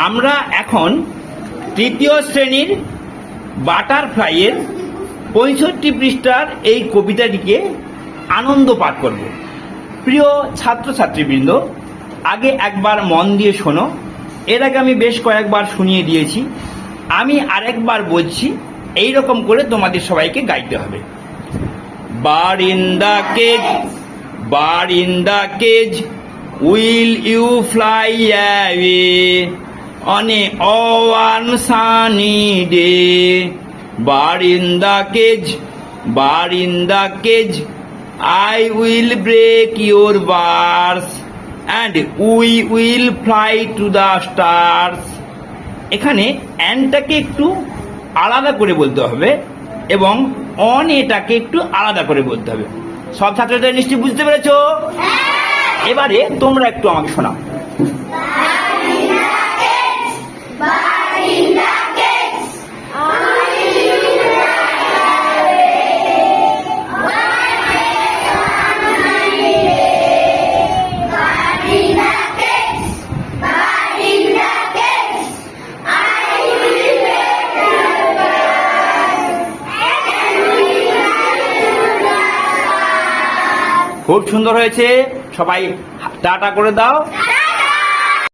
আমরা এখন তৃতীয় শ্রেণীর বাটারফ্লাইয়ের 65 পৃষ্ঠার এই কবিতাটিকে আনন্দ পাঠ করব। প্রিয় ছাত্রছাত্রীবৃন্দ, আগে একবার মন দিয়ে শোনো। এর আগে আমি বেশ কয়েকবার শুনিয়ে দিয়েছি, আমি আরেকবার বলছি, এই রকম করে তোমাদের সবাইকে গাইতে হবে। Bird in the cage, will you fly away on a warm sunny day? Bird in the cage, I will break your bars and we will fly to the stars. এখানে অ্যান্ডটাকে একটু আলাদা করে বলতে হবে এবং অন এটাকে একটু আলাদা করে বলতে হবে। সব ছাত্ররা নিশ্চয়ই বুঝতে পেরেছো? এবারে তোমরা একটু আমাকে শোনাও। খুব সুন্দর হয়েছে, সবাই টাটা করে দাও।